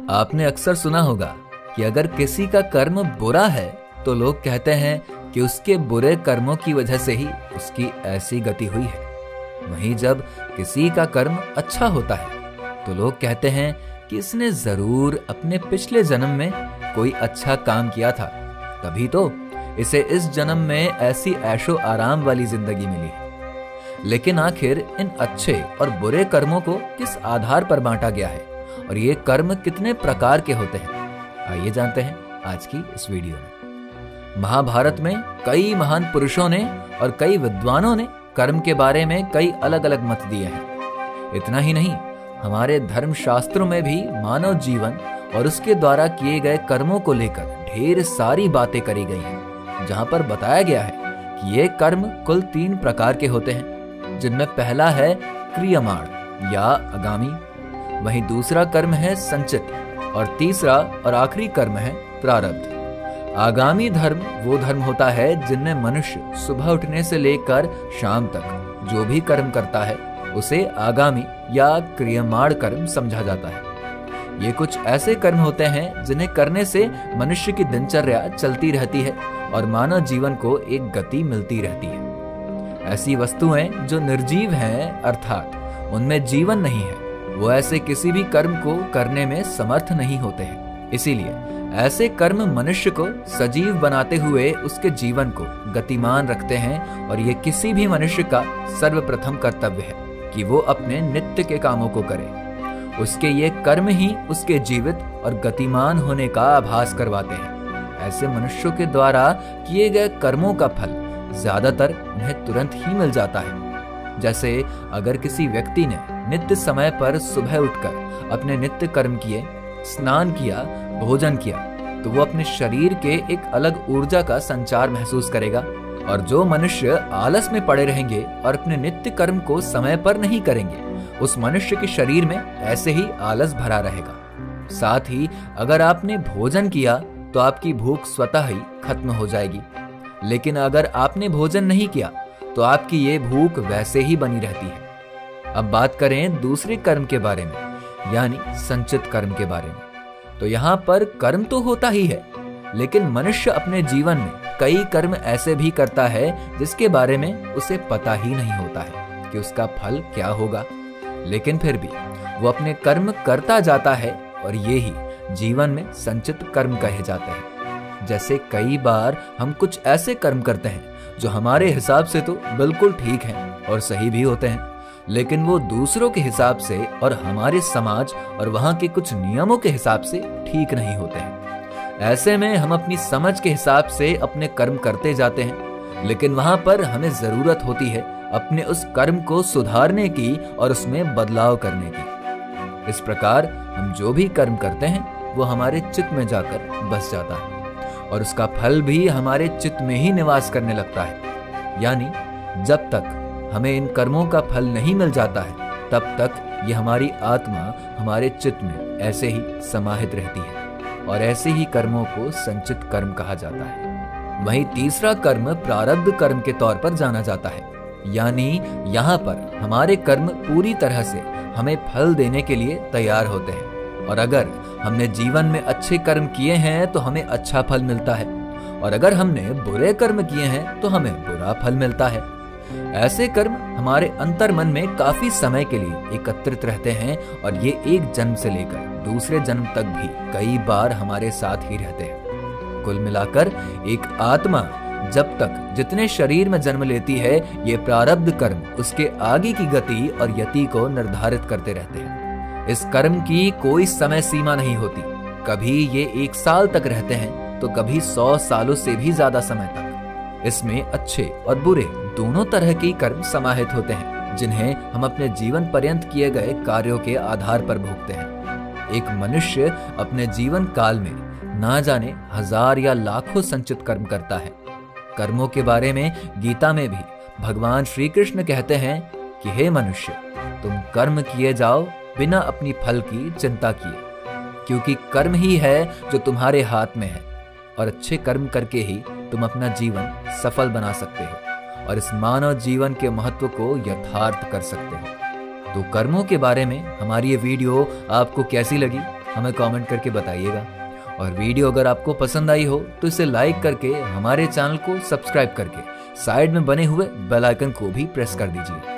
आपने अक्सर सुना होगा कि अगर किसी का कर्म बुरा है तो लोग कहते हैं कि उसके बुरे कर्मों की वजह से ही उसकी ऐसी गति हुई है। वहीं जब किसी का कर्म अच्छा होता है तो लोग कहते हैं कि इसने जरूर अपने पिछले जन्म में कोई अच्छा काम किया था, तभी तो इसे इस जन्म में ऐसी ऐशो आराम वाली जिंदगी मिली है। लेकिन आखिर इन अच्छे और बुरे कर्मों को किस आधार पर बांटा गया है और ये कर्म कितने प्रकार के होते हैं, आइए जानते हैं आज की इस वीडियो में। महाभारत में कई महान पुरुषों ने और कई विद्वानों ने कर्म के बारे में कई अलग अलग मत दिए हैं। इतना ही नहीं, हमारे धर्म शास्त्रों में भी मानव जीवन और उसके द्वारा किए गए कर्मों को लेकर ढेर सारी बातें करी गई हैं, जहां पर बताया गया है कि ये कर्म कुल 3 प्रकार के होते हैं, जिनमें पहला है क्रियमाण या आगामी, वहीं दूसरा कर्म है संचित और तीसरा और आखिरी कर्म है प्रारब्ध। आगामी धर्म वो धर्म होता है जिनमें मनुष्य सुबह उठने से लेकर शाम तक जो भी कर्म करता है उसे आगामी या क्रियमाण कर्म समझा जाता है। ये कुछ ऐसे कर्म होते हैं जिन्हें करने से मनुष्य की दिनचर्या चलती रहती है और मानव जीवन को एक गति मिलती रहती है। ऐसी वस्तुएं जो निर्जीव हैं, अर्थात उनमें जीवन नहीं है, वो ऐसे किसी भी कर्म को करने में समर्थ नहीं होते हैं। इसीलिए ऐसे कर्म मनुष्य को सजीव बनाते हुए उसके जीवन को गतिमान रखते हैं और ये किसी भी मनुष्य का सर्वप्रथम कर्तव्य है कि वो अपने नित्य के कामों को करे। उसके ये कर्म ही उसके जीवित और गतिमान होने का आभास करवाते हैं। ऐसे मनुष्यों के द्वारा किए गए कर्मों का फल ज्यादातर उन्हें तुरंत ही मिल जाता है। जैसे अगर किसी व्यक्ति ने नित्य समय पर सुबह उठकर अपने नित्य कर्म किए, स्नान किया, भोजन किया, तो वो अपने शरीर के एक अलग ऊर्जा का संचार महसूस करेगा। और जो मनुष्य आलस में पड़े रहेंगे और अपने नित्य कर्म को समय पर नहीं करेंगे, उस मनुष्य के शरीर में ऐसे ही आलस भरा रहेगा। साथ ही अगर आपने भोजन किया तो आपकी भूख स्वतः ही खत्म हो जाएगी, लेकिन अगर आपने भोजन नहीं किया तो आपकी ये भूख वैसे ही बनी रहती है। अब बात करें दूसरे कर्म के बारे में, यानी संचित कर्म के बारे में, तो यहाँ पर कर्म तो होता ही है, लेकिन मनुष्य अपने जीवन में कई कर्म ऐसे भी करता है जिसके बारे में उसे पता ही नहीं होता है कि उसका फल क्या होगा, लेकिन फिर भी वो अपने कर्म करता जाता है और ये ही जीवन में संचित कर्म कहे जाते हैं। जैसे कई बार हम कुछ ऐसे कर्म करते हैं जो हमारे हिसाब से तो बिल्कुल ठीक हैं और सही भी होते हैं, लेकिन वो दूसरों के हिसाब से और हमारे समाज और वहाँ के कुछ नियमों के हिसाब से ठीक नहीं होते हैं। ऐसे में हम अपनी समझ के हिसाब से अपने कर्म करते जाते हैं, लेकिन वहाँ पर हमें जरूरत होती है अपने उस कर्म को सुधारने की और उसमें बदलाव करने की। इस प्रकार हम जो भी कर्म करते हैं वो हमारे चित्त में जाकर बस जाता है और उसका फल भी हमारे चित्त में ही निवास करने लगता है। यानी जब तक हमें इन कर्मों का फल नहीं मिल जाता है तब तक ये हमारी आत्मा हमारे चित्त में ऐसे ही समाहित रहती है और ऐसे ही कर्मों को संचित कर्म कहा जाता है। वहीं तीसरा कर्म प्रारब्ध कर्म के तौर पर जाना जाता है, यानी यहाँ पर हमारे कर्म पूरी तरह से हमें फल देने के लिए तैयार होते हैं और अगर हमने जीवन में अच्छे कर्म किए हैं तो हमें अच्छा फल मिलता है और अगर हमने बुरे कर्म किए हैं तो हमें बुरा फल मिलता है। ऐसे कर्म हमारे अंतर मन में काफी समय के लिए एकत्रित रहते हैं और ये एक जन्म से लेकर दूसरे जन्म तक भी कई बार हमारे साथ ही रहते हैं। कुल मिलाकर एक आत्मा जब तक जितने शरीर में जन्म लेती है, ये प्रारब्ध कर्म उसके आगे की गति और यति को निर्धारित करते रहते हैं। इस कर्म की कोई समय सीमा नहीं होती, कभी ये 1 साल तक रहते हैं तो कभी 100 सालों से भी ज्यादा समय तक। इसमें अच्छे और बुरे दोनों तरह के कर्म समाहित होते हैं, जिन्हें हम अपने जीवन पर्यंत किए गए कार्यों के आधार पर भोगते हैं। एक मनुष्य अपने जीवन काल में ना जाने 1000 या लाखों संचित कर्म करता है। कर्मों के बारे में गीता में भी भगवान श्री कृष्ण कहते हैं कि हे मनुष्य, तुम कर्म किए जाओ बिना अपनी फल की चिंता किए, क्योंकि कर्म ही है जो तुम्हारे हाथ में है और अच्छे कर्म करके ही तुम अपना जीवन सफल बना सकते हो और इस मानव जीवन के महत्व को यथार्थ कर सकते हो। तो कर्मों के बारे में हमारी ये वीडियो आपको कैसी लगी हमें कमेंट करके बताइएगा। और वीडियो अगर आपको पसंद आई हो तो इसे लाइक करके हमारे चैनल को सब्सक्राइब करके साइड में बने हुए बेल आइकन को भी प्रेस कर दीजिए।